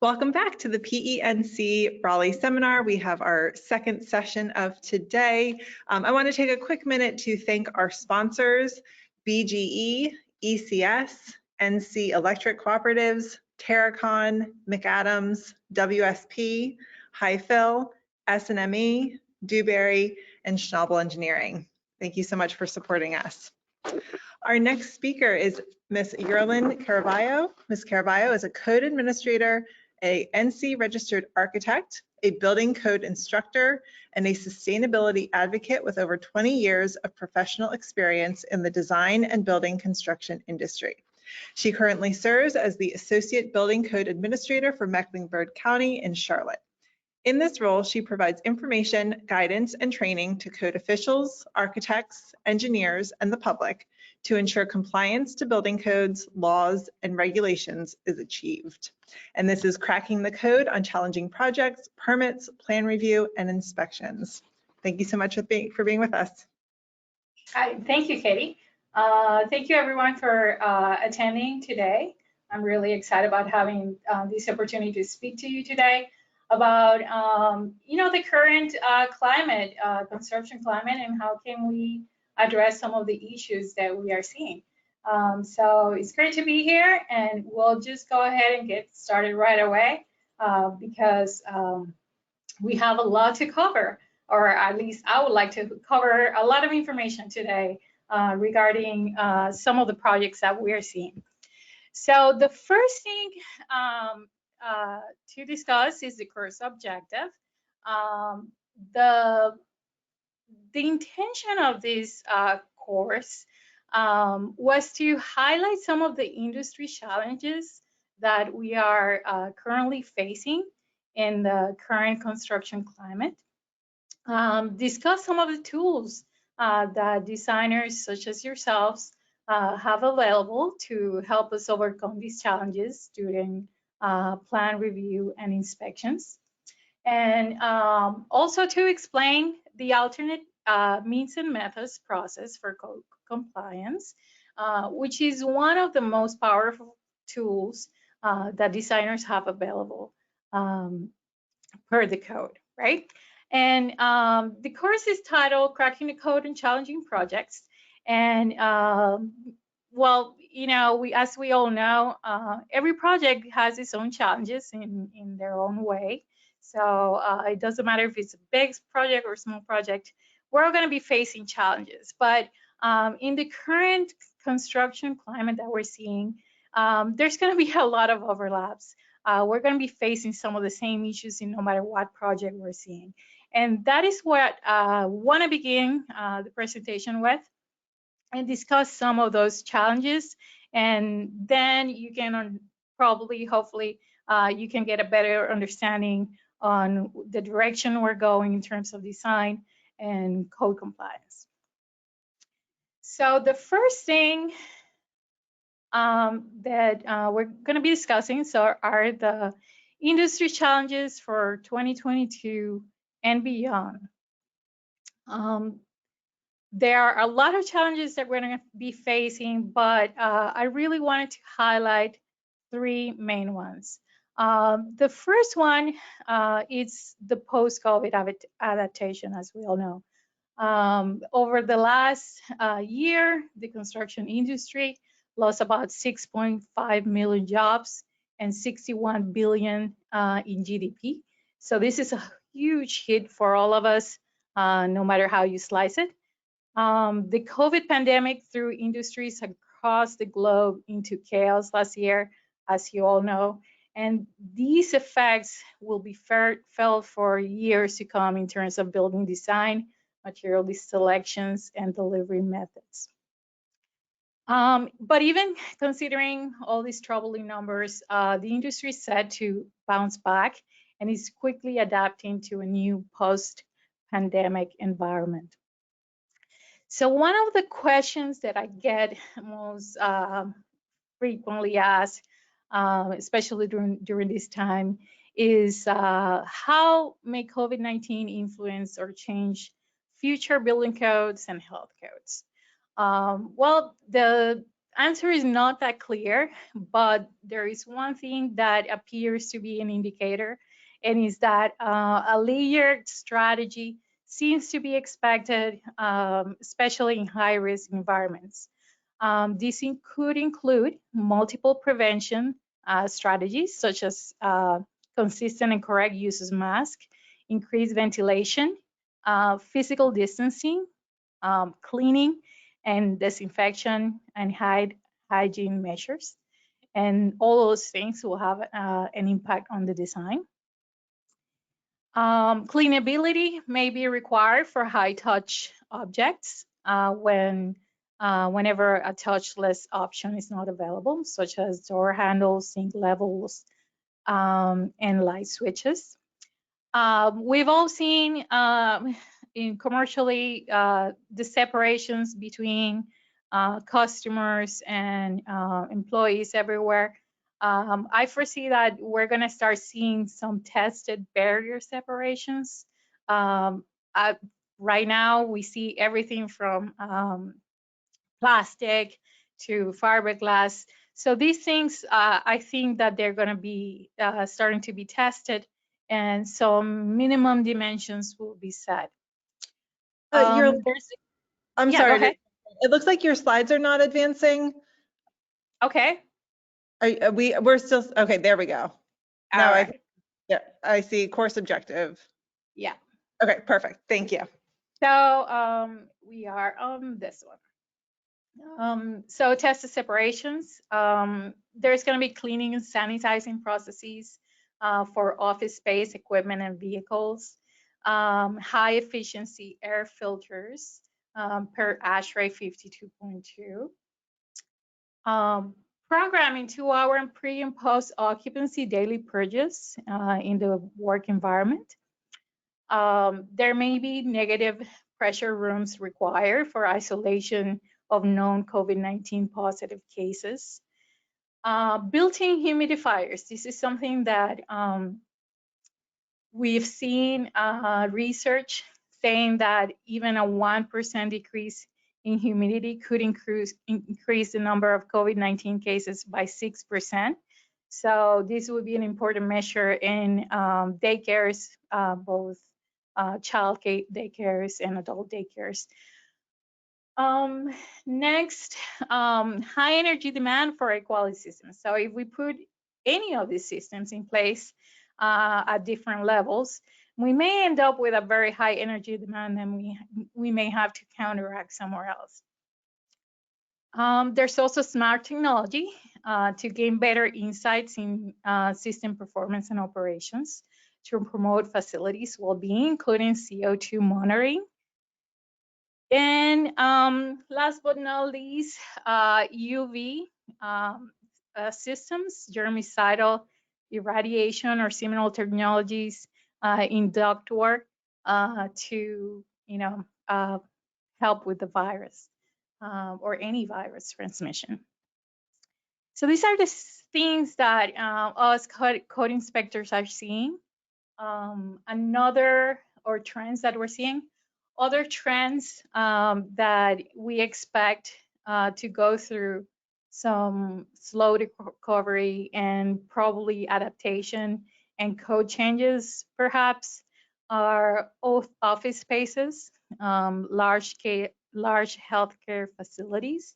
Welcome back to the PENC Raleigh seminar. We have our second session of today. I want to take a quick minute to thank our sponsors, BGE, ECS, NC Electric Cooperatives, Terracon, McAdams, WSP, Highfill, SNME, Dewberry, and Schnabel Engineering. Thank you so much for supporting us. Our next speaker is Ms. Yerlin Caraballo. Ms. Caraballo is a code administrator, a NC registered architect, a building code instructor, and a sustainability advocate with over 20 years of professional experience in the design and building construction industry. She currently serves as the Associate Building Code Administrator for Mecklenburg County in Charlotte. In this role, she provides information, guidance, and training to code officials, architects, engineers, and the public to ensure compliance to building codes, laws, and regulations is achieved. And this is cracking the code on challenging projects, permits, plan review, and inspections. Thank you so much for being with us. Hi, thank you, Katie. Thank you everyone for attending today. I'm really excited about having this opportunity to speak to you today about the current climate, construction climate, and how can we address some of the issues that we are seeing. So it's great to be here, and we'll just go ahead and get started right away because we have a lot to cover, or at least I would like to cover a lot of information today regarding some of the projects that we are seeing. So the first thing to discuss is the course objective. The intention of this course was to highlight some of the industry challenges that we are currently facing in the current construction climate, discuss some of the tools that designers such as yourselves have available to help us overcome these challenges during plan review and inspections, and also to explain the alternate means and methods process for code compliance, which is one of the most powerful tools that designers have available per the code, right? And the course is titled Cracking the Code in Challenging Projects. And well, as we all know, every project has its own challenges in their own way. So it doesn't matter if it's a big project or a small project, we're all going to be facing challenges. But in the current construction climate that we're seeing, there's going to be a lot of overlaps. We're going to be facing some of the same issues in no matter what project we're seeing. And that is what I want to begin the presentation with, and discuss some of those challenges, and then you can hopefully you can get a better understanding on the direction we're going in terms of design and code compliance. So the first thing that we're going to be discussing are the industry challenges for 2022 and beyond. There are a lot of challenges that we're going to be facing, but I really wanted to highlight three main ones. The first one is the post-COVID adaptation, as we all know. Over the last year, the construction industry lost about 6.5 million jobs and 61 billion in GDP. So this is a huge hit for all of us, no matter how you slice it. The COVID pandemic threw industries across the globe into chaos last year, as you all know, and these effects will be felt for years to come in terms of building design, material selections, and delivery methods. But even considering all these troubling numbers, the industry is set to bounce back and is quickly adapting to a new post-pandemic environment. So one of the questions that I get most frequently asked, especially during this time, is how may COVID-19 influence or change future building codes and health codes? Well, the answer is not that clear, but there is one thing that appears to be an indicator, and is that a layered strategy seems to be expected, especially in high-risk environments. This could include multiple prevention strategies, such as consistent and correct use of masks, increased ventilation, physical distancing, cleaning and disinfection and hygiene measures. And all those things will have an impact on the design. Cleanability may be required for high-touch objects whenever a touchless option is not available, such as door handles, sink levels, and light switches. We've all seen in commercially the separations between customers and employees everywhere. I foresee that we're going to start seeing some tested barrier separations. Right now, we see everything from plastic to fiberglass. So these things, I think that they're going to be starting to be tested, and some minimum dimensions will be set. I'm Yeah, sorry. go ahead. It looks like your slides are not advancing. Okay. We're still, okay, there we go. Now All right. I see course objective. Yeah. Okay, perfect. Thank you. So we are on this one. So test the separations. There's going to be cleaning and sanitizing processes for office space, equipment, and vehicles. High efficiency air filters per ASHRAE 52.2. Programming 2-hour and pre and post occupancy daily purges in the work environment. There may be negative pressure rooms required for isolation of known COVID-19 positive cases. Built-in humidifiers. This is something that we've seen research saying that even a 1% decrease in humidity could increase the number of COVID-19 cases by 6%. So this would be an important measure in daycares, both child daycares and adult daycares. Next, high energy demand for air quality systems. So if we put any of these systems in place at different levels, we may end up with a very high energy demand, and we may have to counteract somewhere else. There's also smart technology to gain better insights in system performance and operations to promote facilities well-being, including CO2 monitoring. And last but not least, UV systems, germicidal irradiation or similar technologies in ductwork to help with the virus or any virus transmission. So these are the things that us code inspectors are seeing. Trends that we're seeing. Other trends that we expect to go through some slow recovery and probably adaptation and code changes perhaps are office spaces, large healthcare facilities,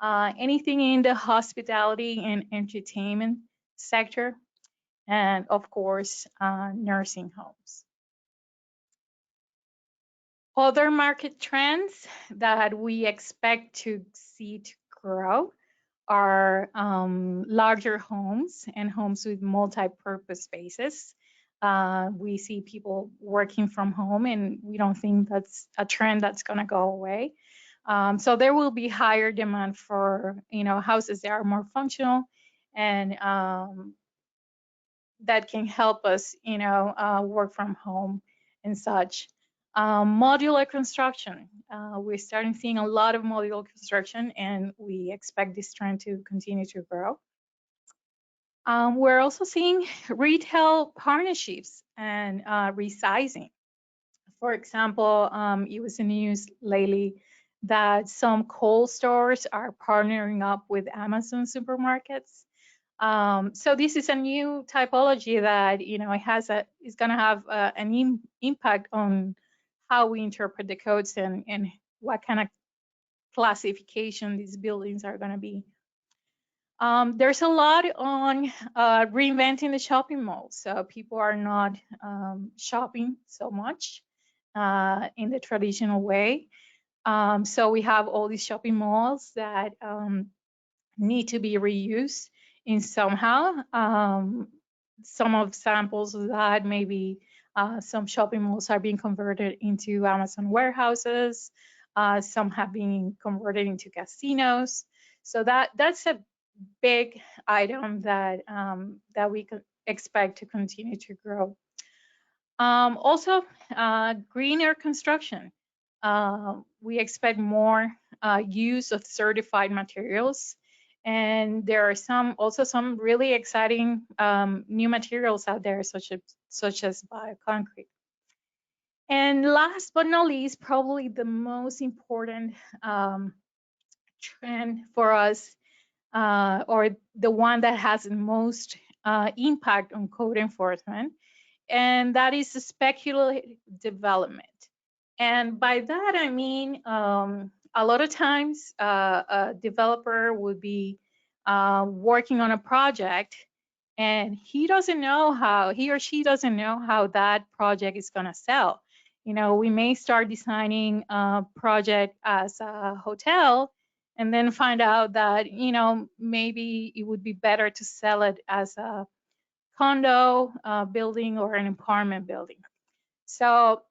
anything in the hospitality and entertainment sector, and of course, nursing homes. Other market trends that we expect to see to grow are larger homes and homes with multi-purpose spaces. We see people working from home, and we don't think that's a trend that's going to go away. So there will be higher demand for houses that are more functional and that can help us work from home and such. Modular construction. We're starting seeing a lot of modular construction, and we expect this trend to continue to grow. We're also seeing retail partnerships and resizing. For example, it was in the news lately that some cold stores are partnering up with Amazon supermarkets. So this is a new typology that is going to have an impact on how we interpret the codes and what kind of classification these buildings are going to be. There's a lot on reinventing the shopping mall. So people are not shopping so much in the traditional way. So we have all these shopping malls that need to be reused in somehow. Some of samples of that, maybe some shopping malls are being converted into Amazon warehouses. Some have been converted into casinos. So that's a big item that that we could expect to continue to grow. Also, greener construction. We expect more use of certified materials, and there are also some really exciting new materials out there, such as bioconcrete. And last but not least, probably the most important trend for us, or the one that has the most impact on code enforcement, and that is the speculative development. And by that, I mean, a lot of times a developer would be working on a project and he or she doesn't know how that project is going to sell. We may start designing a project as a hotel and then find out that, maybe it would be better to sell it as a condo building or an apartment building. So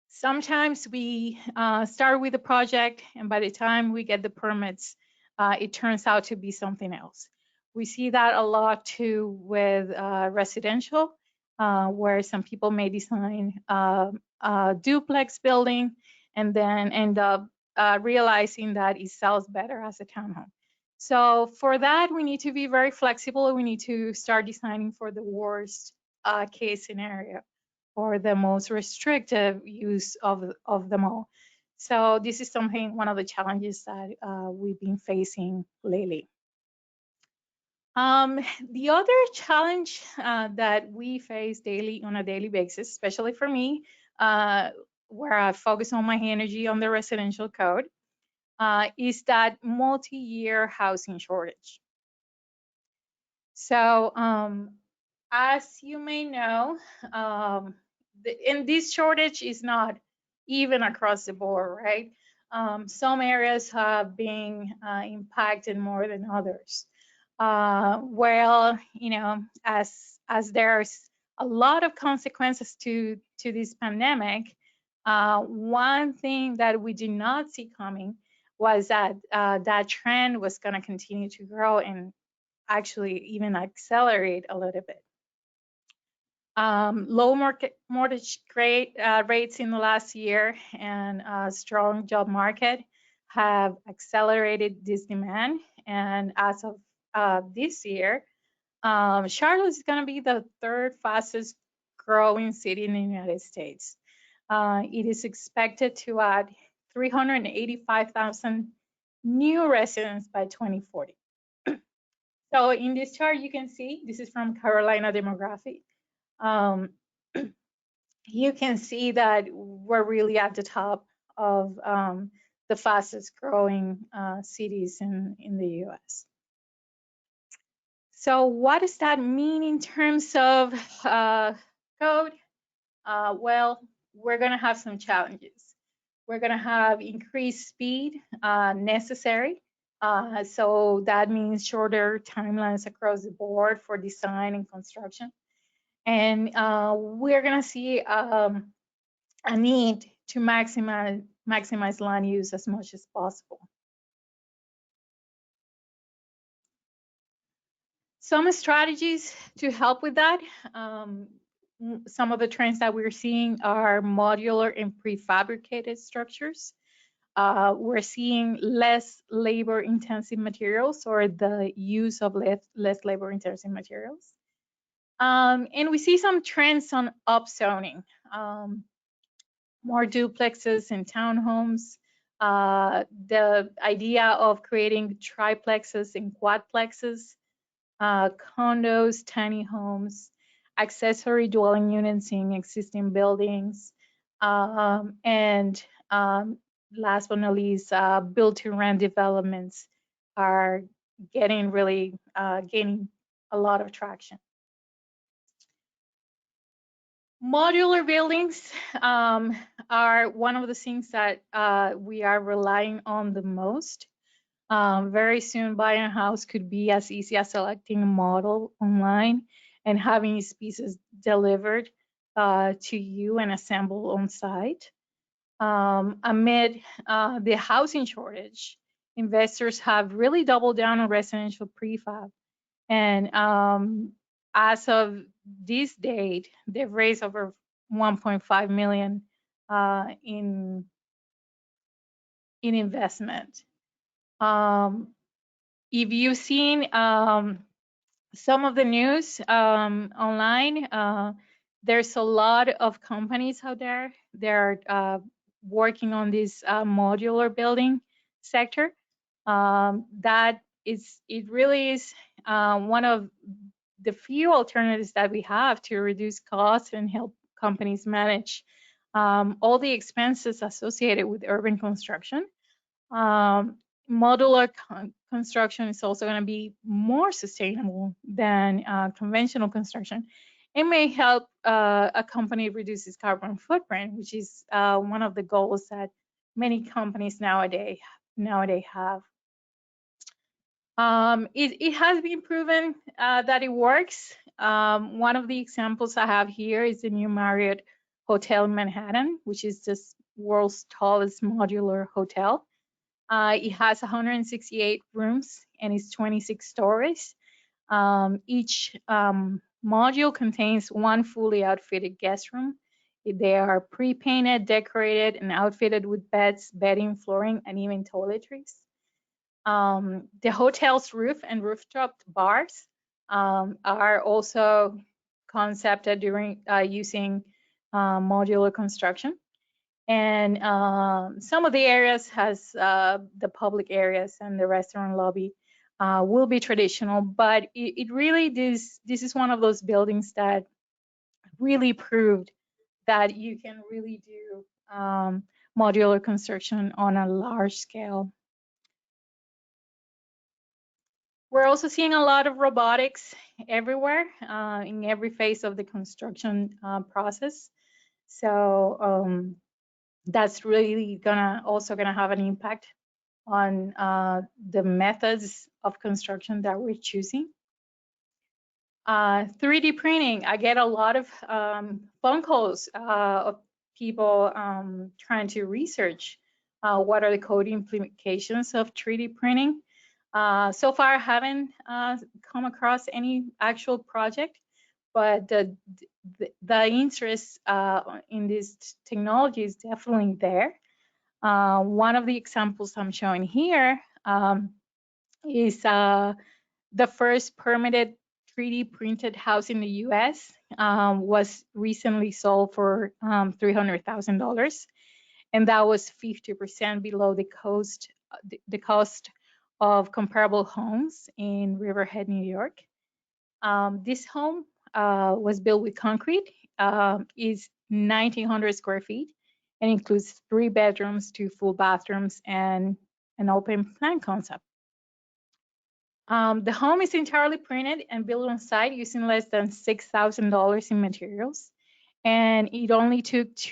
sometimes we start with a project, and by the time we get the permits, it turns out to be something else. We see that a lot too with residential, where some people may design a duplex building and then end up realizing that it sells better as a townhome. So for that, we need to be very flexible. We need to start designing for the worst case scenario, or the most restrictive use of them all. So this is one of the challenges that we've been facing lately. The other challenge that we face on a daily basis, especially for me, where I focus on my energy on the residential code, is that multi-year housing shortage. So as you may know, and this shortage is not even across the board, right? Some areas have been impacted more than others. Well, as there's a lot of consequences to this pandemic, one thing that we did not see coming was that that trend was going to continue to grow and actually even accelerate a little bit. Low mortgage rates in the last year and a strong job market have accelerated this demand. And as of this year, Charlotte is going to be the third fastest growing city in the United States. It is expected to add 385,000 new residents by 2040. So in this chart, you can see, this is from Carolina Demographic. You can see that we're really at the top of the fastest growing cities in the US. So what does that mean in terms of code? Well, we're going to have some challenges. We're going to have increased speed necessary. So that means shorter timelines across the board for design and construction. And we're going to see a need to maximize land use as much as possible. Some strategies to help with that. Some of the trends that we're seeing are modular and prefabricated structures. We're seeing less labor-intensive materials, or the use of less labor-intensive materials. And we see some trends on upzoning, more duplexes and townhomes, The idea of creating triplexes and quadplexes, condos, tiny homes, accessory dwelling units in existing buildings, and last but not least, build-to-rent developments are gaining a lot of traction. Modular buildings are one of the things that we are relying on the most. Very soon, buying a house could be as easy as selecting a model online and having its pieces delivered to you and assembled on site. Amid the housing shortage, investors have really doubled down on residential prefab. And as of this date, they've raised over 1.5 million in investment. If you've seen some of the news online, there's a lot of companies out there. They're working on this modular building sector. It really is one of the few alternatives that we have to reduce costs and help companies manage all the expenses associated with urban construction. Modular construction is also going to be more sustainable than conventional construction. It may help a company reduce its carbon footprint, which is one of the goals that many companies nowadays have. It has been proven that it works. One of the examples I have here is the new Marriott Hotel in Manhattan, which is the world's tallest modular hotel. It has 168 rooms and it's 26 stories. Each module contains one fully outfitted guest room. They are pre-painted, decorated, and outfitted with beds, bedding, flooring, and even toiletries. The hotel's roof and rooftop bars are also concepted during using modular construction. And some of the areas has the public areas and the restaurant lobby will be traditional, but it really this is one of those buildings that really proved that you can really do modular construction on a large scale. We're also seeing a lot of robotics everywhere in every phase of the construction process. So that's really also gonna have an impact on the methods of construction that we're choosing. 3D printing, I get a lot of phone calls of people trying to research what are the code implications of 3D printing. So far, I haven't come across any actual project, but the interest in this technology is definitely there. One of the examples I'm showing here is the first permitted 3D printed house in the US was recently sold for $300,000, and that was 50% below the cost of comparable homes in Riverhead, New York. This home was built with concrete, is 1,900 square feet, and includes 3 bedrooms, 2 full bathrooms, and an open plan concept. The home is entirely printed and built on site using less than $6,000 in materials, and it only takes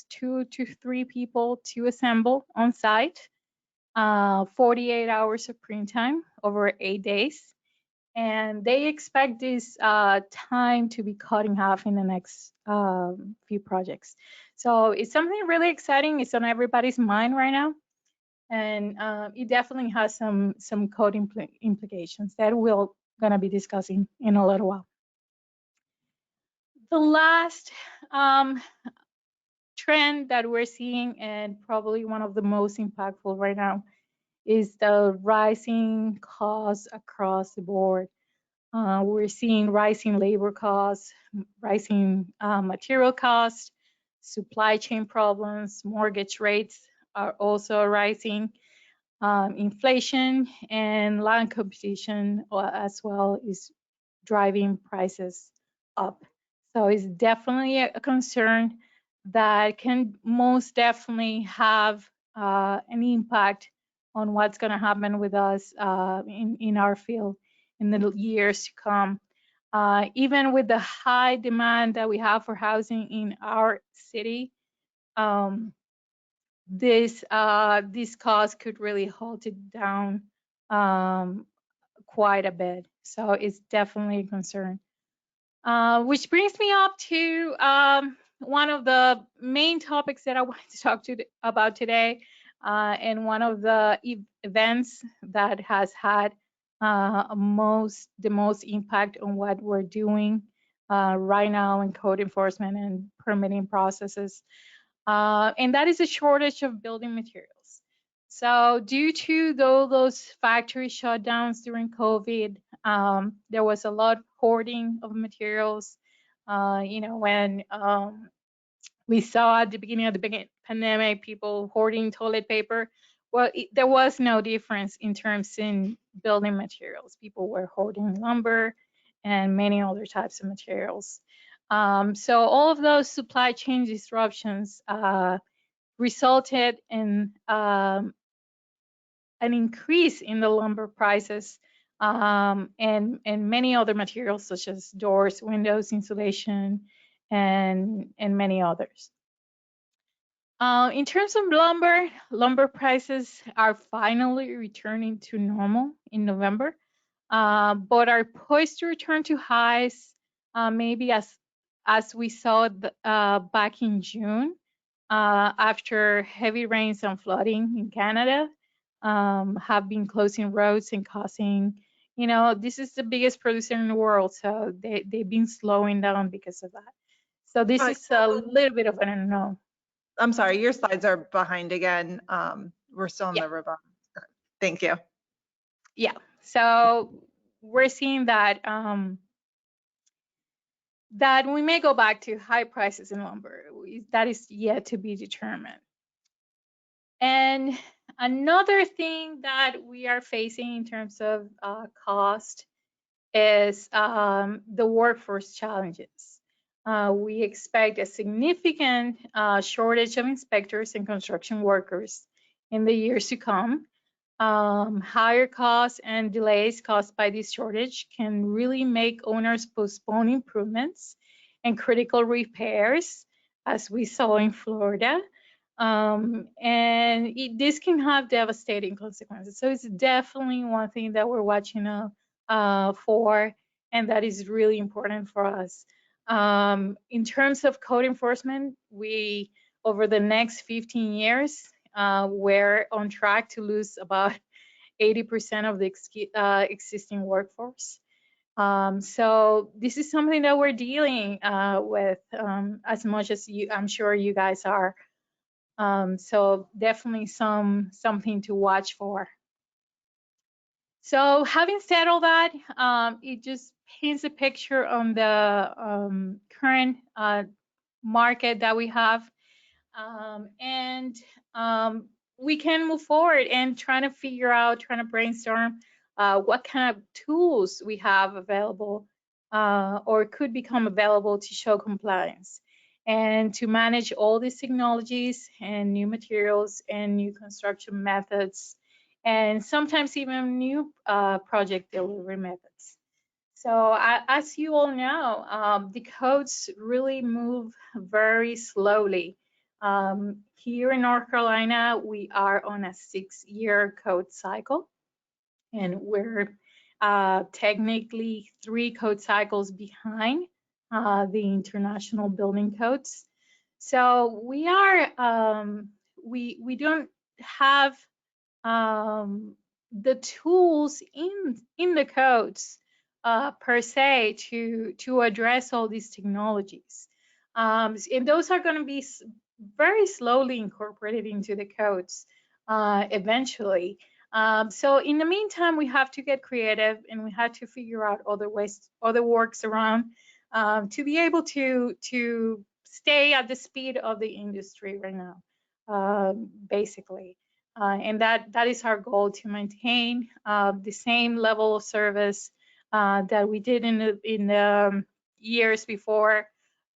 2 to 3 people to assemble on site. 48 hours of print time over 8 days, and they expect this time to be cut in half in the next few projects. So it's something really exciting. It's on everybody's mind right now, and it definitely has some code implications that we're gonna be discussing in a little while. The last trend that we're seeing, and probably one of the most impactful right now, is the rising costs across the board. We're seeing rising labor costs, rising material costs, supply chain problems, mortgage rates are also rising. Inflation and land competition as well is driving prices up. So it's definitely a concern that can most definitely have an impact on what's going to happen with us in our field in the years to come. Even with the high demand that we have for housing in our city, um, this cost could really hold it down quite a bit. So it's definitely a concern. Which brings me up to one of the main topics that I wanted to talk about today, and one of the events that has had the most impact on what we're doing right now in code enforcement and permitting processes, and that is a shortage of building materials. So due to those factory shutdowns during COVID, there was a lot of hoarding of materials. When we saw at the beginning of the pandemic people hoarding toilet paper, well, there was no difference in terms in building materials. People were hoarding lumber and many other types of materials. So all of those supply chain disruptions resulted in an increase in the lumber prices, and many other materials such as doors, windows, insulation, and many others. In terms of lumber prices are finally returning to normal in November, but are poised to return to highs maybe as we saw back in June, after heavy rains and flooding in Canada have been closing roads and causing, this is the biggest producer in the world, so they've been slowing down because of that. So this is a little bit of an unknown. I'm sorry, your slides are behind again. We're still in Yeah. the ribbon. Thank you. Yeah, so we're seeing that that we may go back to high prices in lumber. That is yet to be determined. And another thing that we are facing in terms of cost is the workforce challenges. We expect a significant shortage of inspectors and construction workers in the years to come. Higher costs and delays caused by this shortage can really make owners postpone improvements and critical repairs, as we saw in Florida. And this can have devastating consequences. So it's definitely one thing that we're watching for, and that is really important for us. In terms of code enforcement, we, over the next 15 years, we're on track to lose about 80% of the existing workforce. So this is something that we're dealing with as much as I'm sure you guys are. So definitely something to watch for. So having said all that, it just paints a picture on the current market that we have, and we can move forward and trying to brainstorm what kind of tools we have available or could become available to show compliance and to manage all these technologies and new materials and new construction methods, and sometimes even new project delivery methods. So as you all know, the codes really move very slowly. Here in North Carolina, we are on a 6-year code cycle, and we're technically 3 code cycles behind the international building codes. So we are we don't have the tools in the codes per se to address all these technologies, and those are going to be very slowly incorporated into the codes eventually. So in the meantime, we have to get creative, and we have to figure out other ways, other works around to be able to stay at the speed of the industry right now. basically. And that is our goal, to maintain the same level of service that we did in the years before,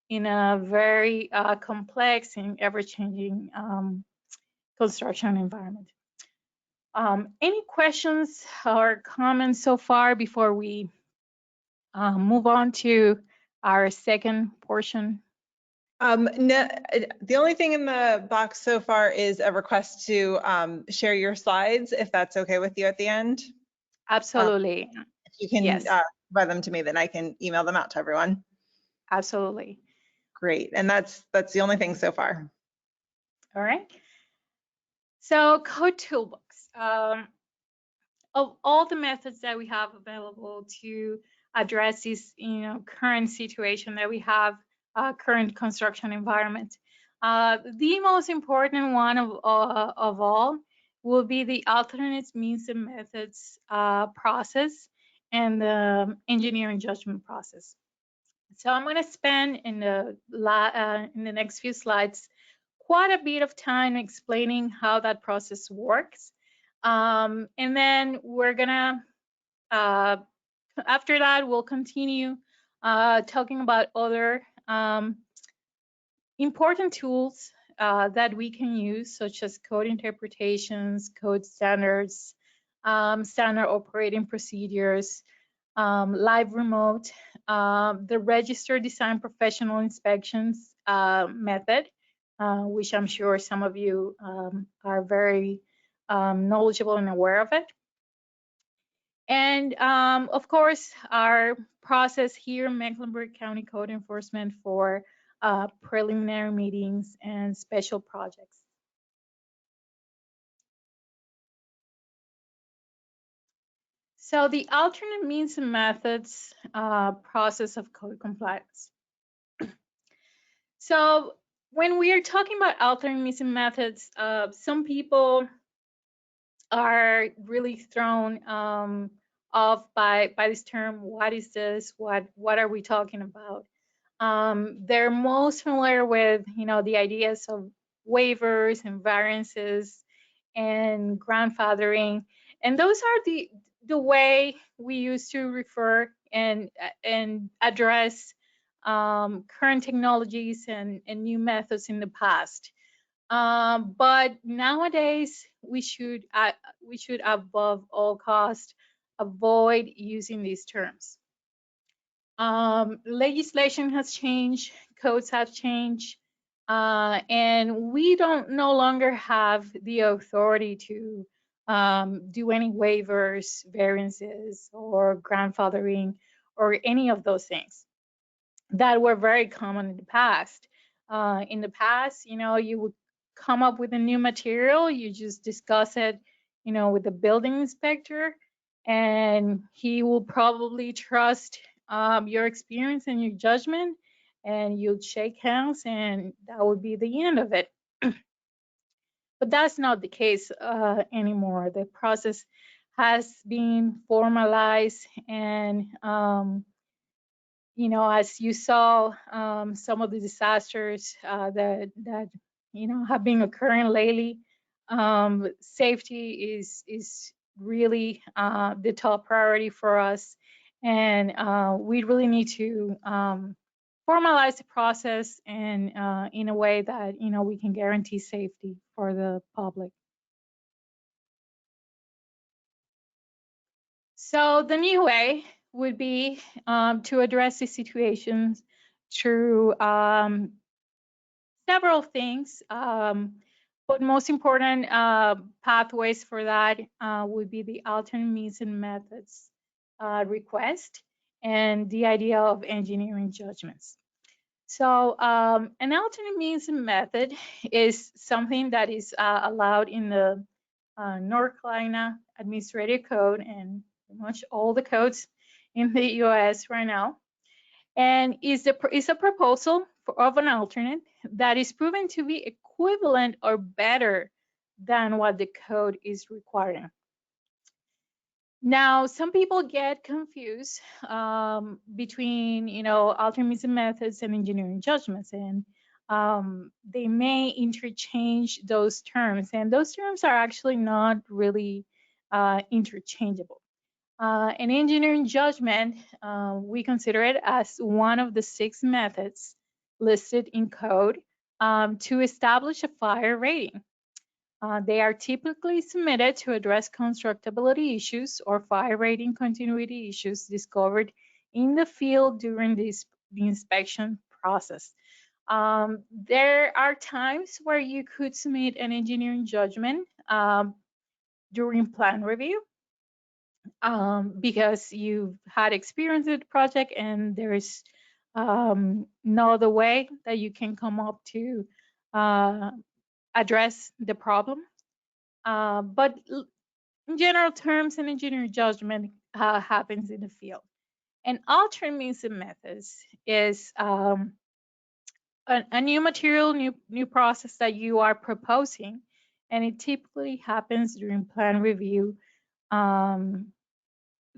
in a very complex and ever-changing construction environment. Any questions or comments so far before we move on to our second portion? No, the only thing in the box so far is a request to share your slides, if that's okay with you at the end. Absolutely. If you can Yes, provide them to me, then I can email them out to everyone. absolutely. Great, and that's the only thing so far. All right. So code toolbox. Of all the methods that we have available to address this, current situation that we have, current construction environment, the most important one of all will be the alternate means and methods process and the engineering judgment process. So I'm going to spend in the next few slides quite a bit of time explaining how that process works. And then we're gonna, after that, we'll continue talking about other important tools that we can use, such as code interpretations, code standards, standard operating procedures, live remote, the registered design professional inspections method, which I'm sure some of you are very knowledgeable and aware of it. And of course, our process here in Mecklenburg County Code Enforcement for preliminary meetings and special projects. So the alternate means and methods process of code compliance. So when we are talking about alternate means and methods, some people are really thrown off by this term. What is this? What are we talking about? They're most familiar with, the ideas of waivers and variances and grandfathering, and those are the way we used to refer and address current technologies and new methods in the past. But nowadays we should above all cost avoid using these terms. Legislation has changed, codes have changed, and we don't no longer have the authority to do any waivers, variances, or grandfathering, or any of those things that were very common in the past. In the past, you would come up with a new material, you just discuss it, with the building inspector, and he will probably trust your experience and your judgment, and you'll shake hands, and that would be the end of it. But that's not the case anymore. The process has been formalized, and as you saw, some of the disasters that have been occurring lately, safety is really the top priority for us, and we really need to formalize the process and in a way that we can guarantee safety for the public. So the new way would be to address these situations through several things, but most important pathways for that would be the alternate means and methods request and the idea of engineering judgments. So an alternate means and method is something that is allowed in the North Carolina Administrative Code and pretty much all the codes in the US right now, and is a proposal of an alternate that is proven to be equivalent or better than what the code is requiring. Now, some people get confused between, alternate means and methods and engineering judgments, and they may interchange those terms, and those terms are actually not really interchangeable. An engineering judgment, we consider it as one of the 6 methods listed in code to establish a fire rating. They are typically submitted to address constructability issues or fire rating continuity issues discovered in the field during the inspection process. There are times where you could submit an engineering judgment during plan review because you've had experience with the project and there's no other way that you can come up to address the problem. But in general terms, an engineering judgment happens in the field. And alternate means and methods is a new material, new process that you are proposing, and it typically happens during plan review, during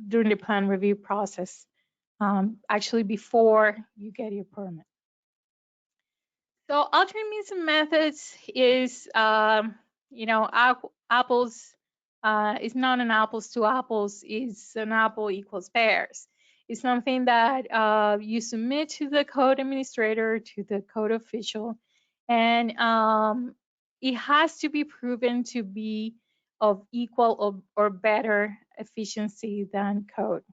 the plan review process, actually before you get your permit. So alternate means and methods is, apples is not an apples to apples, it's an apple equals pears. It's something that you submit to the code administrator, to the code official, and it has to be proven to be of equal or better efficiency than code.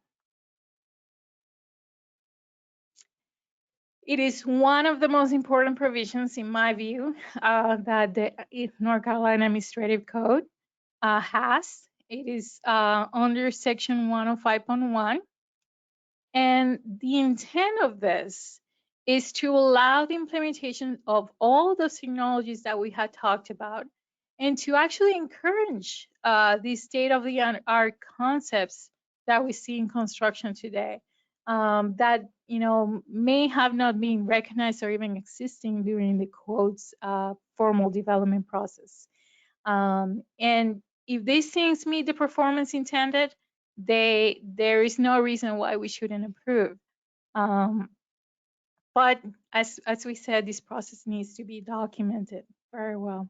It is one of the most important provisions, in my view, that the North Carolina Administrative Code has. It is under Section 105.1. And the intent of this is to allow the implementation of all those technologies that we had talked about and to actually encourage the state-of-the-art concepts that we see in construction today that may have not been recognized or even existing during the code's formal development process. And if these things meet the performance intended, there is no reason why we shouldn't approve. But as we said, this process needs to be documented very well.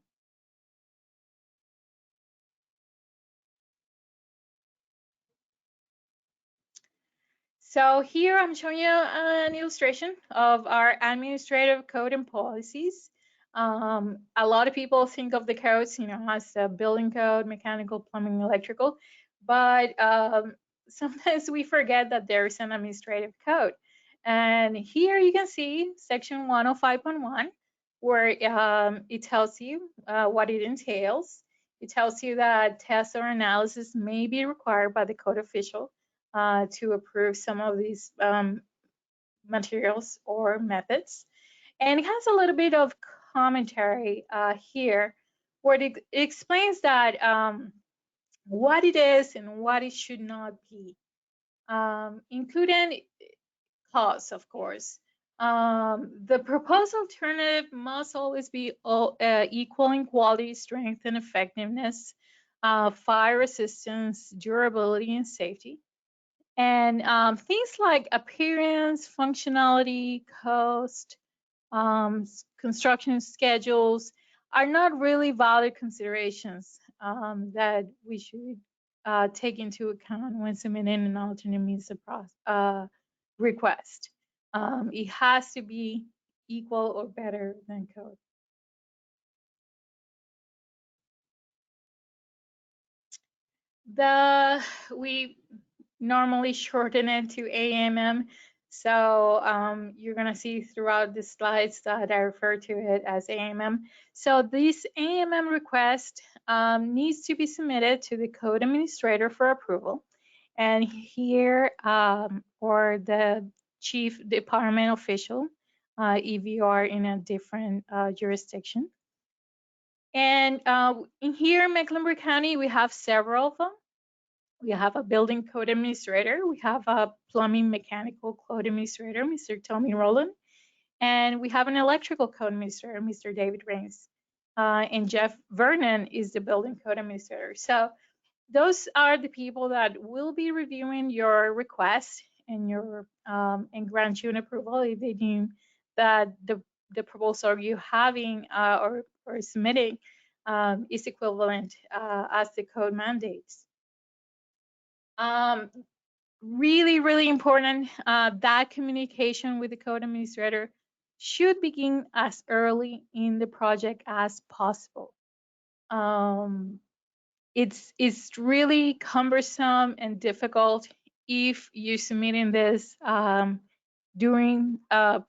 So here I'm showing you an illustration of our administrative code and policies. A lot of people think of the codes, as a building code, mechanical, plumbing, electrical, but sometimes we forget that there is an administrative code. And here you can see section 105.1, where it tells you what it entails. It tells you that tests or analysis may be required by the code official to approve some of these materials or methods. And it has a little bit of commentary here where it explains that what it is and what it should not be, including costs, of course. The proposed alternative must always be equal in quality, strength, and effectiveness, fire resistance, durability, and safety. And things like appearance, functionality, cost, construction schedules are not really valid considerations that we should take into account when submitting an alternate means of request. It has to be equal or better than code. We normally shorten it to AMM. So you're gonna see throughout the slides that I refer to it as AMM. So this AMM request needs to be submitted to the code administrator for approval. And here, or the chief department official, if you are in a different jurisdiction. And in here in Mecklenburg County, we have several of them. We have a building code administrator. We have a plumbing mechanical code administrator, Mr. Tommy Rowland. And we have an electrical code administrator, Mr. David Rains. And Jeff Vernon is the building code administrator. So those are the people that will be reviewing your request and and grant you an approval if they deem that the proposal you're having or submitting is equivalent as the code mandates. Really, really important that communication with the code administrator should begin as early in the project as possible. It's really cumbersome and difficult if you're submitting this during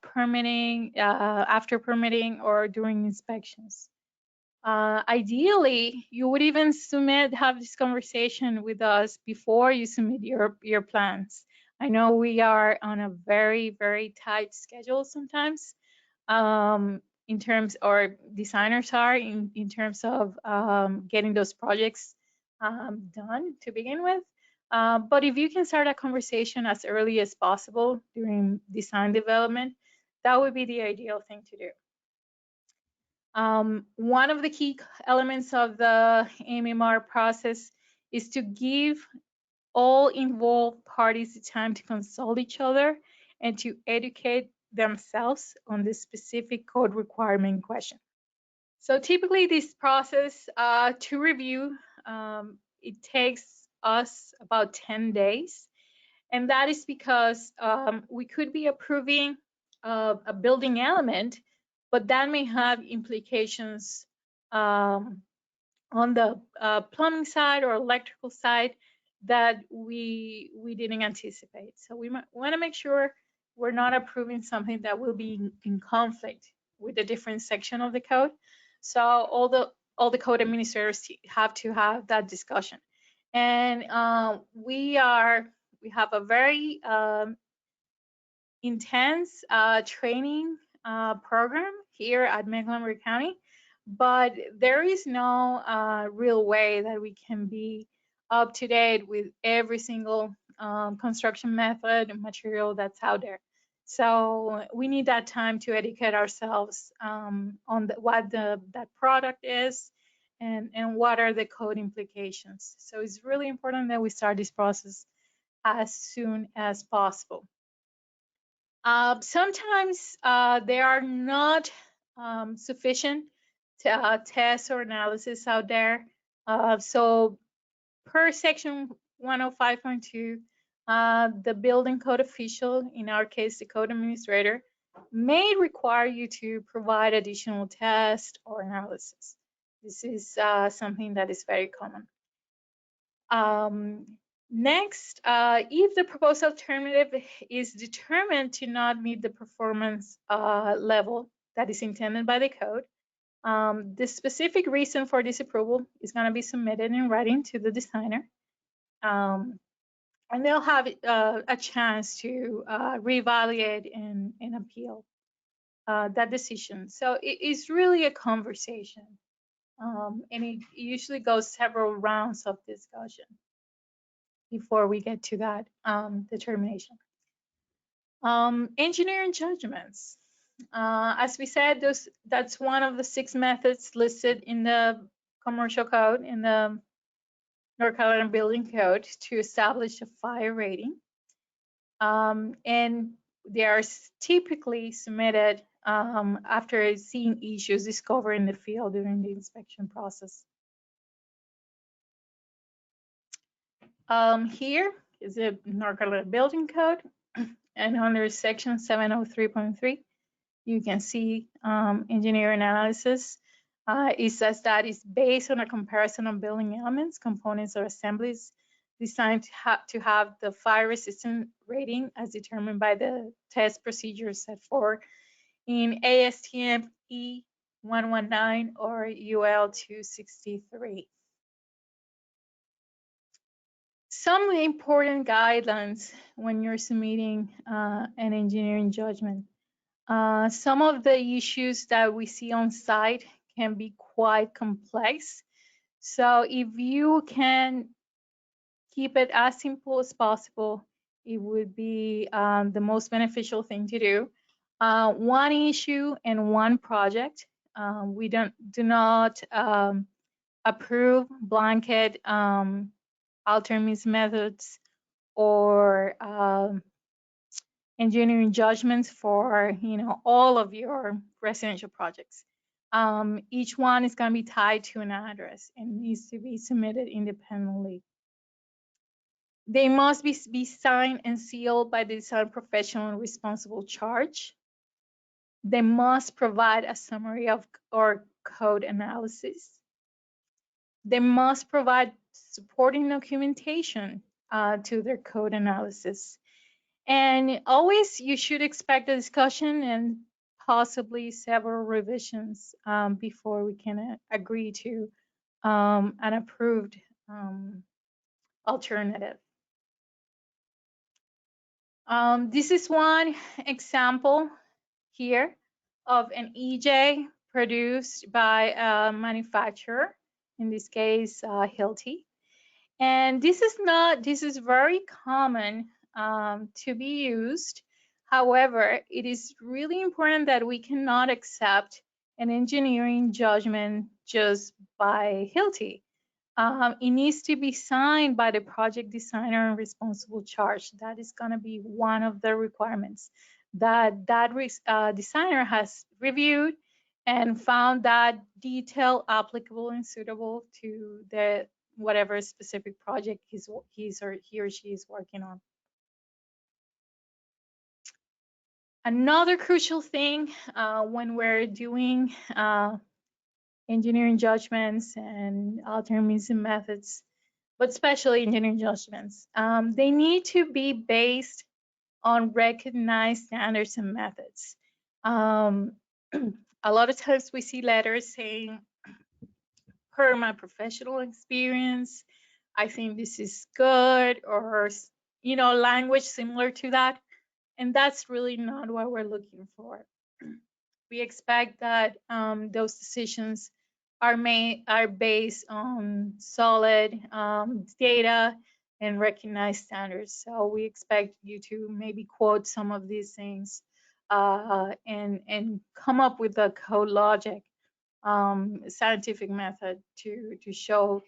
permitting, after permitting, or during inspections. Ideally, you would even have this conversation with us before you submit your plans. I know we are on a very, very tight schedule sometimes, in terms, or designers are in terms of getting those projects done to begin with. But if you can start a conversation as early as possible during design development, that would be the ideal thing to do. One of the key elements of the MMR process is to give all involved parties the time to consult each other and to educate themselves on the specific code requirement question. So typically this process to review, it takes us about 10 days. And that is because we could be approving a building element, but that may have implications on the plumbing side or electrical side that we didn't anticipate. So we want to make sure we're not approving something that will be in conflict with a different section of the code. So all the code administrators have to have that discussion. And we have a very intense training program here at Mecklenburg County, but there is no real way that we can be up to date with every single construction method and material that's out there. So we need that time to educate ourselves on what that product is and what are the code implications. So it's really important that we start this process as soon as possible. Sometimes there are not sufficient tests or analysis out there. So per section 105.2, the building code official, in our case the code administrator, may require you to provide additional tests or analysis. This is something that is very common. Next, if the proposed alternative is determined to not meet the performance level that is intended by the code, the specific reason for disapproval is going to be submitted in writing to the designer. And they'll have a chance to reevaluate and appeal that decision. So it is really a conversation. And it usually goes several rounds of discussion before we get to that determination. Engineering judgments. As we said, that's one of the 6 methods listed in the commercial code, in the North Carolina Building Code, to establish a fire rating. And they are typically submitted after seeing issues discovered in the field during the inspection process. Here is the North Carolina Building Code, and under section 703.3, you can see engineering analysis. It says that it's based on a comparison of building elements, components, or assemblies designed to have the fire resistant rating as determined by the test procedures set forth in ASTM E119 or UL 263. Some important guidelines when you're submitting an engineering judgment. Some of the issues that we see on site can be quite complex. So if you can keep it as simple as possible, it would be the most beneficial thing to do. One issue and one project. We do not approve blanket alternate methods or engineering judgments for, all of your residential projects. Each one is going to be tied to an address and needs to be submitted independently. They must be signed and sealed by the design professional in responsible charge. They must provide a summary of or code analysis. They must provide supporting documentation to their code analysis. And always you should expect a discussion and possibly several revisions before we can agree to an approved alternative. This is one example here of an EJ produced by a manufacturer, in this case, Hilti. And this is very common to be used. However, it is really important that we cannot accept an engineering judgment just by Hilti. It needs to be signed by the project designer and responsible charge. That is going to be one of the requirements that designer has reviewed and found that detail applicable and suitable to the whatever specific project he or she is working on. Another crucial thing when we're doing engineering judgments and alternate means and methods, but especially engineering judgments, they need to be based on recognized standards and methods. A lot of times we see letters saying, per my professional experience, I think this is good, or language similar to that. And that's really not what we're looking for. We expect that those decisions are based on solid data and recognized standards. So we expect you to maybe quote some of these things and come up with a code logic, scientific method to show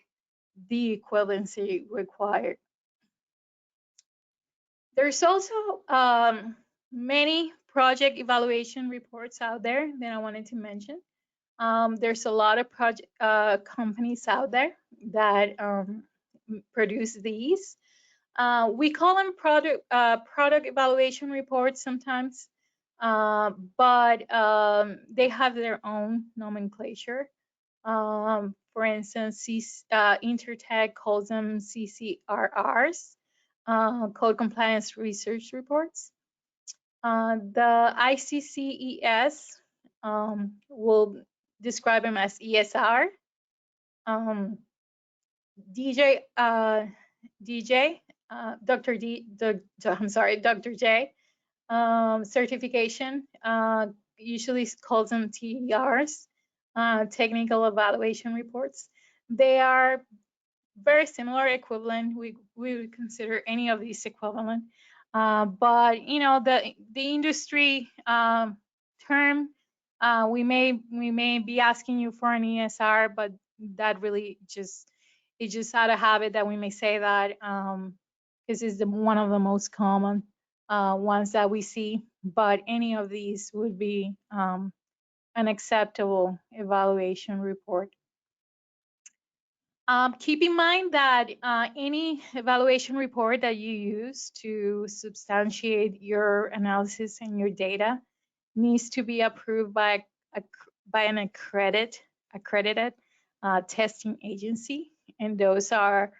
the equivalency required. There's also many project evaluation reports out there that I wanted to mention. There's a lot of project companies out there that produce these. We call them product evaluation reports sometimes, but they have their own nomenclature. For instance, Intertech calls them CCRRs, Code Compliance Research Reports. The ICCES will describe them as ESR. Dr. J certification usually calls them TERs, technical evaluation reports. They are very similar, equivalent. We would consider any of these equivalent, but the industry term, we may be asking you for an ESR, but that really just out of habit that we may say that because it's one of the most common ones that we see. But any of these would be an acceptable evaluation report. Keep in mind that any evaluation report that you use to substantiate your analysis and your data needs to be approved by an accredited testing agency, and those are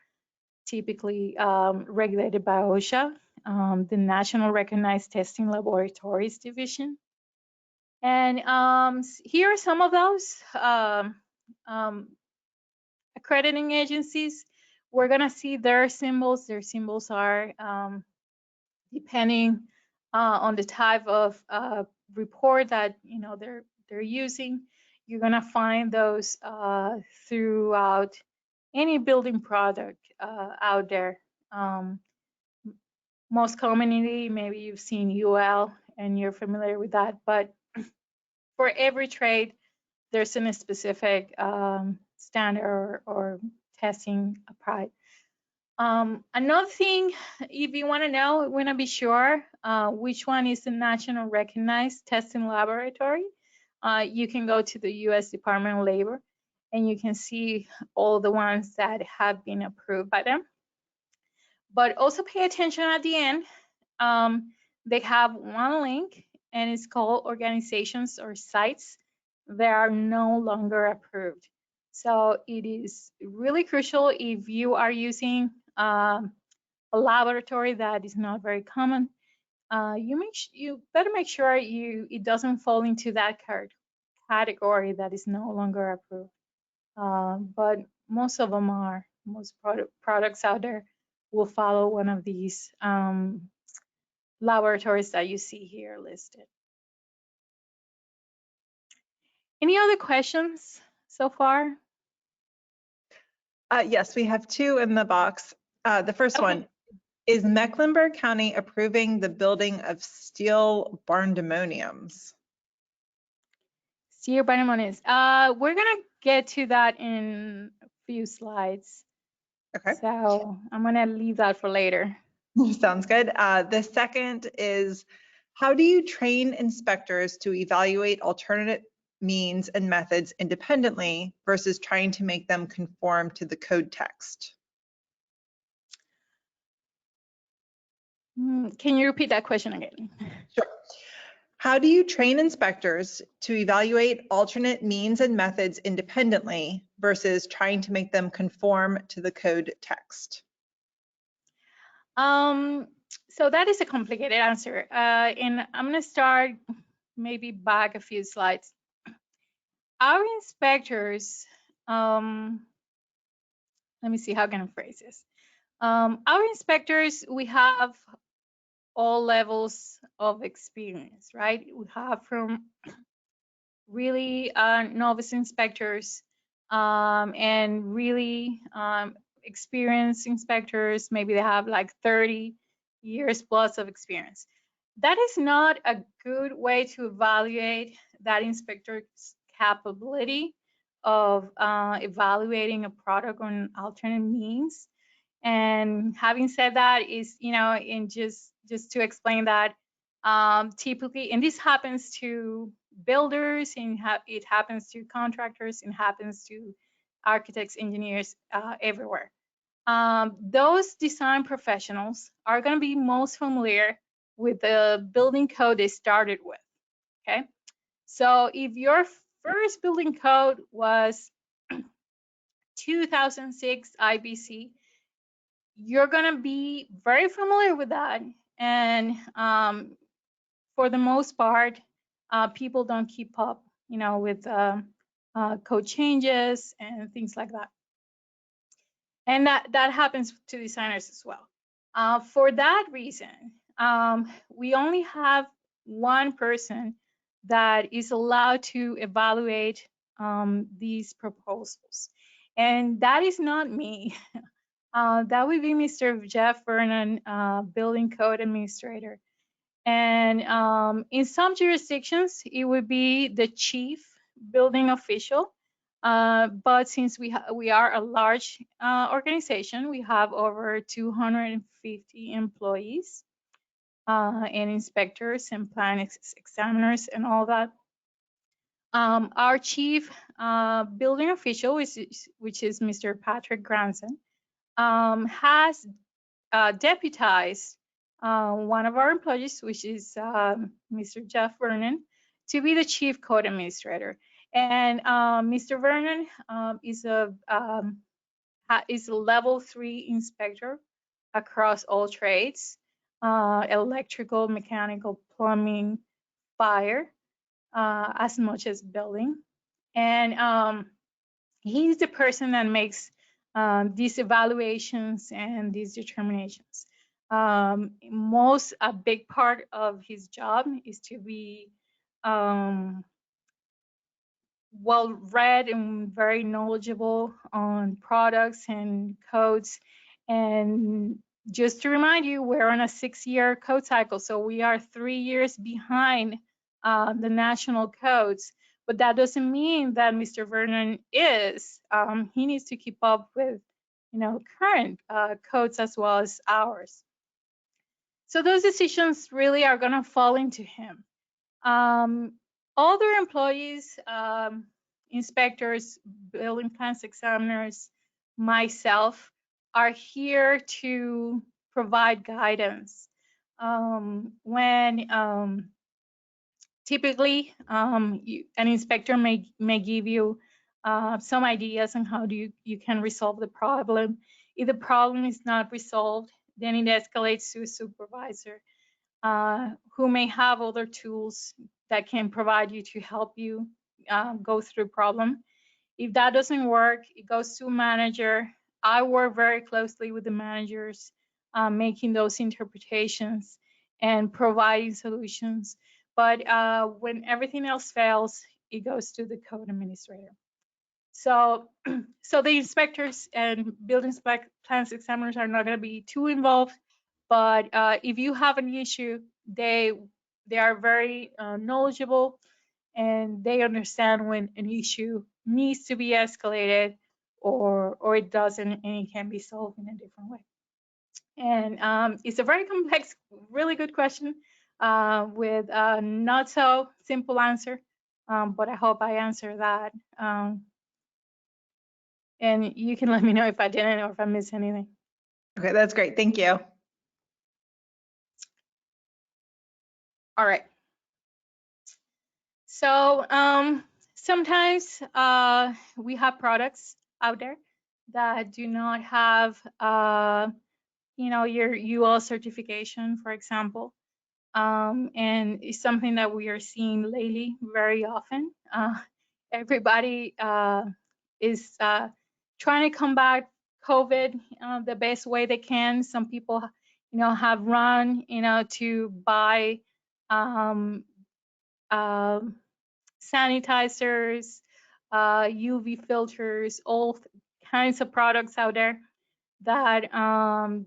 typically regulated by OSHA, the National Recognized Testing Laboratories Division. And here are some of those accrediting agencies. We're gonna see their symbols. Their symbols are depending on the type of report that they're using. You're gonna find those throughout any building product out there. Most commonly, maybe you've seen UL and you're familiar with that, but for every trade, there's a specific standard or testing applied. Another thing, if you want to be sure which one is the national recognized testing laboratory, you can go to the U.S. Department of Labor and you can see all the ones that have been approved by them. But also pay attention at the end. They have one link and it's called organizations or sites that are no longer approved. So it is really crucial if you are using a laboratory that is not very common. You better make sure it doesn't fall into that category that is no longer approved. But most of them are. Most products out there will follow one of these laboratories that you see here listed. Any other questions so far? Yes, we have two in the box. The first one, is Mecklenburg County approving the building of steel barndemoniums? Steel barndemoniums. We're gonna get to that in a few slides. Okay. So I'm gonna leave that for later. Sounds good. The second is, how do you train inspectors to evaluate alternate means and methods independently versus trying to make them conform to the code text? Can you repeat that question again? Sure. How do you train inspectors to evaluate alternate means and methods independently versus trying to make them conform to the code text? So that is a complicated answer. And I'm gonna start maybe back a few slides. Our inspectors, let me see how can I phrase this. Our inspectors, we have all levels of experience, right? We have from really novice inspectors and really experienced inspectors. Maybe they have like 30 years plus of experience. That is not a good way to evaluate that inspector's capability of evaluating a product on alternate means. And having said that, is in just to explain that, typically, and this happens to builders, and it happens to contractors, and happens to architects, engineers, everywhere. Those design professionals are going to be most familiar with the building code they started with. Okay, so if your first building code was 2006 IBC, you're going to be very familiar with that. And for the most part, people don't keep up, with code changes and things like that. And that happens to designers as well. For that reason, we only have one person that is allowed to evaluate these proposals. And that is not me. That would be Mr. Jeff Vernon, building code administrator. And in some jurisdictions, it would be the chief building official. But since we are a large organization, we have over 250 employees and inspectors and plan examiners and all that. Our chief building official, which is Mr. Patrick Granson, has deputized one of our employees, which is Mr. Jeff Vernon, to be the chief code administrator. And Mr. Vernon is a level 3 inspector across all trades, electrical, mechanical, plumbing, fire, as much as building. And he's the person that makes these evaluations and these determinations. A big part of his job is to be well read and very knowledgeable on products and codes. And just to remind you, we're on a 6-year code cycle, so we are 3 years behind the national codes. But that doesn't mean that Mr. Vernon is. He needs to keep up with current codes as well as ours. So those decisions really are going to fall into him. Other employees, inspectors, building plans examiners, myself, are here to provide guidance. When typically an inspector may give you some ideas on how you can resolve the problem. If the problem is not resolved, then it escalates to a supervisor who may have other tools that can provide you to help you go through problem. If that doesn't work, it goes to a manager. I work very closely with the managers, making those interpretations and providing solutions. But when everything else fails, it goes to the code administrator. So, so the inspectors and building plans examiners are not going to be too involved. But if you have an issue, they are very knowledgeable, and they understand when an issue needs to be escalated or it doesn't, and it can be solved in a different way. And it's a very complex, really good question with a not so simple answer, but I hope I answered that. And you can let me know if I didn't or if I missed anything. Okay, that's great. Thank you. All right. So sometimes we have products out there that do not have, your UL certification, for example. And it's something that we are seeing lately very often. Everybody is trying to combat COVID the best way they can. Some people, have run, to buy sanitizers, UV filters, all kinds of products out there that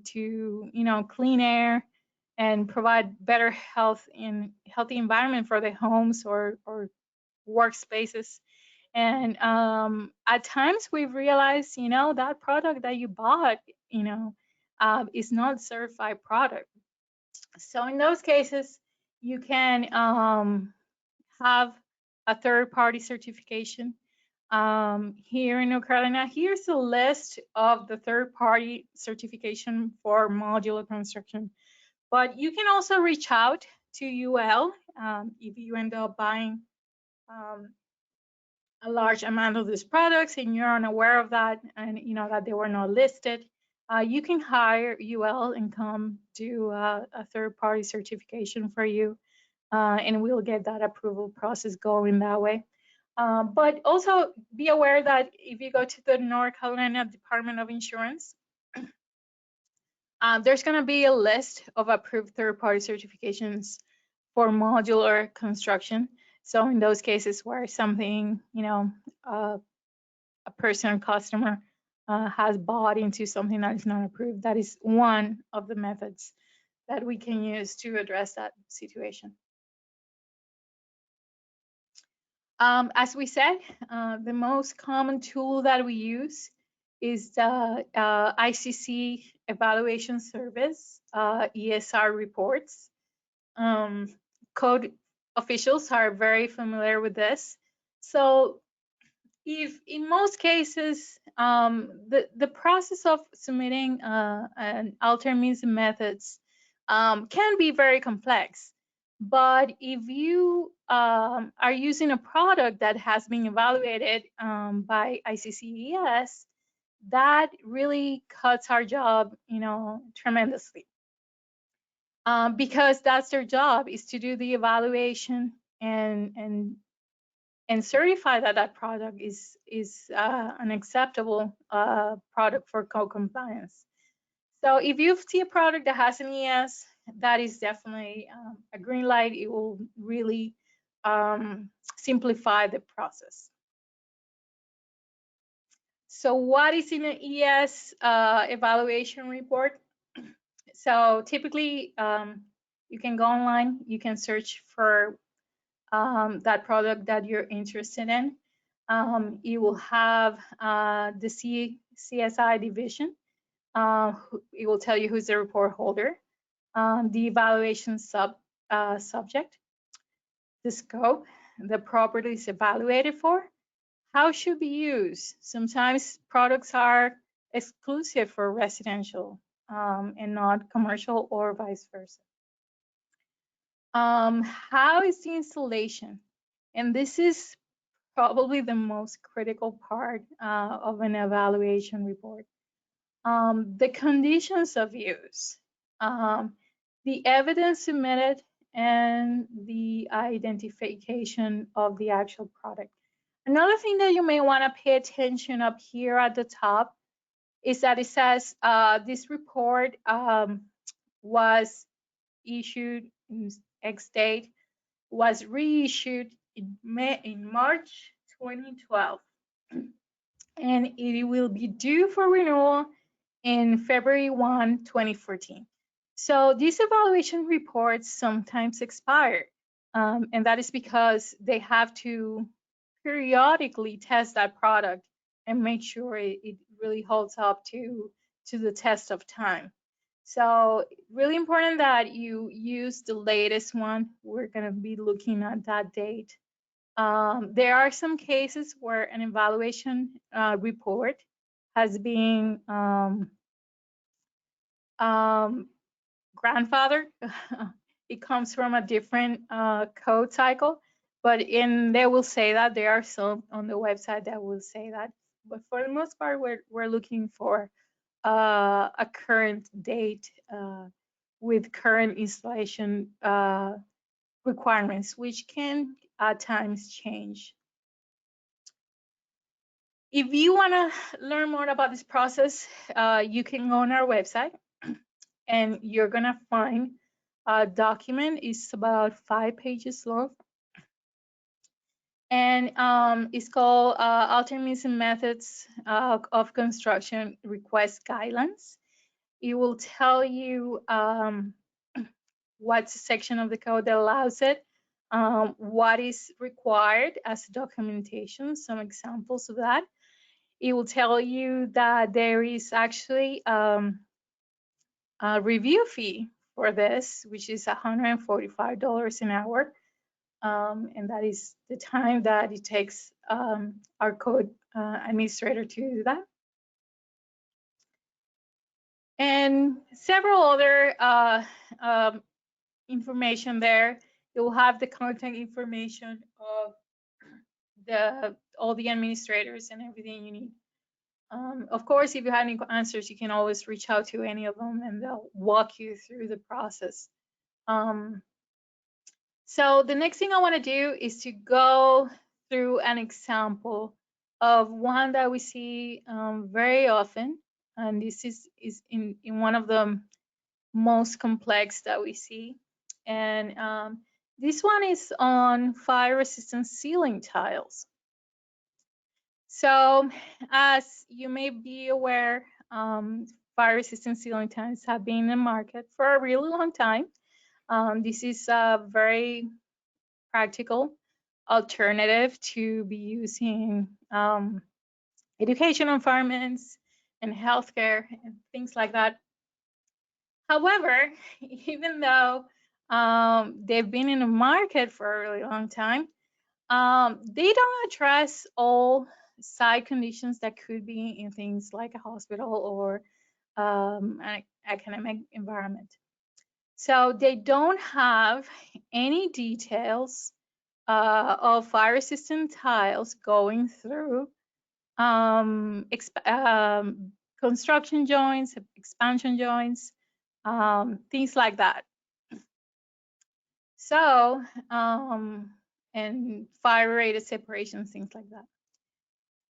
to clean air and provide better healthy environment for their homes or workspaces. And at times we've realized, that product that you bought, is not certified product. So in those cases, you can have a third-party certification. Here in North Carolina, here's a list of the third-party certification for modular construction. But you can also reach out to UL if you end up buying a large amount of these products and you're unaware of that, and that they were not listed. You can hire UL and come do a third-party certification for you, and we'll get that approval process going that way. But also be aware that if you go to the North Carolina Department of Insurance, there's going to be a list of approved third-party certifications for modular construction. So in those cases where something, a person or customer has bought into something that is not approved, that is one of the methods that we can use to address that situation. As we said, the most common tool that we use is the ICC evaluation service, ESR reports. Code officials are very familiar with this. So if in most cases, the process of submitting an alternate means and methods can be very complex. But if you are using a product that has been evaluated by ICCES, that really cuts our job, tremendously. Because that's their job, is to do the evaluation and certify that that product is an acceptable product for code compliance. So if you see a product that has an ES, that is definitely a green light. It will really simplify the process. So what is in an ES evaluation report? So typically, you can go online, you can search for that product that you're interested in. You will have the CSI division. It will tell you who's the report holder, the evaluation subject, the scope, the properties evaluated for, how it should be used. Sometimes products are exclusive for residential and not commercial, or vice versa. How is the installation? And this is probably the most critical part of an evaluation report. The conditions of use, the evidence submitted, and the identification of the actual product. Another thing that you may want to pay attention up here at the top is that it says this report was issued in X date, was reissued in March 2012, and it will be due for renewal in February 1, 2014. So these evaluation reports sometimes expire, and that is because they have to periodically test that product and make sure it really holds up to the test of time. So really important that you use the latest one. We're going to be looking at that date. There are some cases where an evaluation report has been grandfathered. It comes from a different code cycle, but they will say that there are some on the website that will say that. But for the most part, we're looking for a current date with current installation requirements, which can at times change. If you want to learn more about this process, you can go on our website and you're going to find a document. It's about 5 pages long. And it's called Alternatives and Methods of Construction Request Guidelines. It will tell you what's the section of the code that allows it, what is required as documentation, some examples of that. It will tell you that there is actually a review fee for this, which is $145 an hour. And that is the time that it takes our code administrator to do that. And several other information there. It will have the contact information of all the administrators and everything you need. Of course, if you have any answers, you can always reach out to any of them and they'll walk you through the process. So the next thing I want to do is to go through an example of one that we see very often, and this is in one of the most complex that we see. And this one is on fire-resistant ceiling tiles. So as you may be aware, fire-resistant ceiling tiles have been in the market for a really long time. This is a very practical alternative to be using education environments and healthcare and things like that. However, even though they've been in the market for a really long time, they don't address all site conditions that could be in things like a hospital or an academic environment. So they don't have any details of fire-resistant tiles going through construction joints, expansion joints, things like that. So, and fire-rated separations, things like that.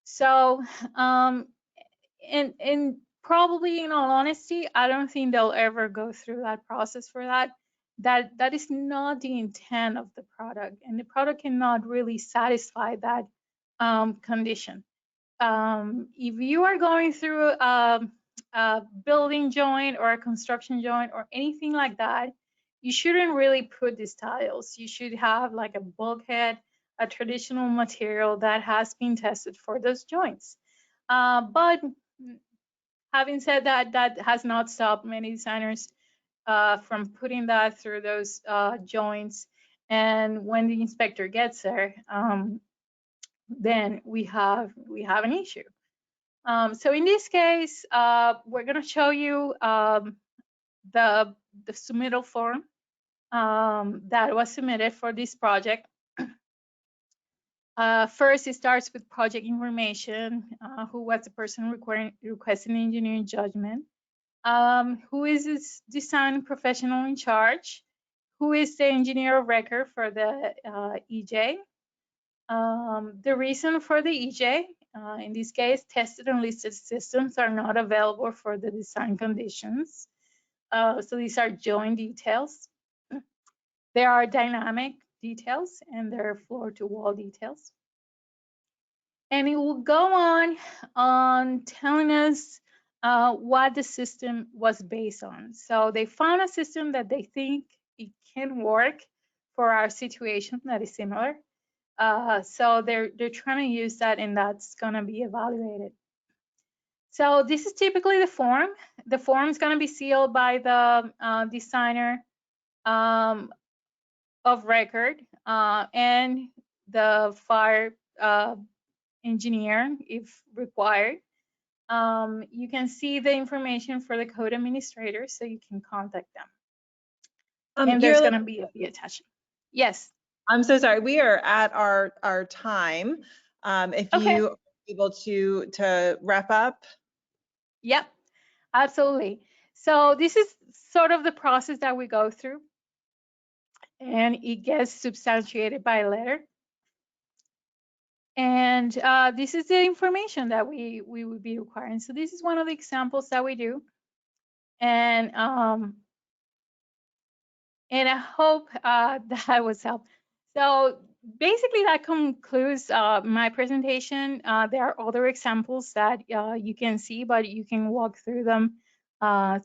So, and probably, in all honesty, I don't think they'll ever go through that process for that. That is not the intent of the product, and the product cannot really satisfy that condition. If you are going through a building joint or a construction joint or anything like that, you shouldn't really put these tiles. You should have like a bulkhead, a traditional material that has been tested for those joints. But having said that, that has not stopped many designers from putting that through those joints. And when the inspector gets there, then we have an issue. So in this case, we're going to show you the submittal form that was submitted for this project. First, it starts with project information. Who was the person requesting engineering judgment? Who is this design professional in charge? Who is the engineer of record for the EJ? The reason for the EJ, in this case, tested and listed systems are not available for the design conditions. So these are joint details. There are dynamic details and there are floor to wall details. And it will go on telling us what the system was based on. So they found a system that they think it can work for our situation that is similar. So they're trying to use that, and that's going to be evaluated. So this is typically the form. The form is going to be sealed by the designer of record and the fire engineer if required. You can see the information for the code administrator, so you can contact them. And there's going to be a fee attachment. Yes. I'm so sorry. We are at our time. If you are able to wrap up. Yep, absolutely. So this is sort of the process that we go through, and it gets substantiated by letter. And this is the information that we would be requiring. So this is one of the examples that we do. And I hope that was helpful. So basically that concludes my presentation. There are other examples that you can see, but you can walk through them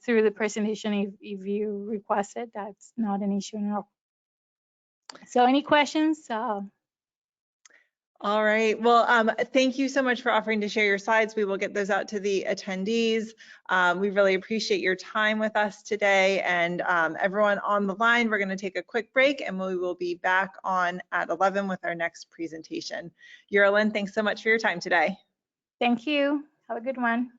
through the presentation if you request it. That's not an issue at all. So any questions? All right. Well, thank you so much for offering to share your slides. We will get those out to the attendees. We really appreciate your time with us today. And everyone on the line, we're going to take a quick break and we will be back on at 11 with our next presentation. Yerlin, thanks so much for your time today. Thank you. Have a good one.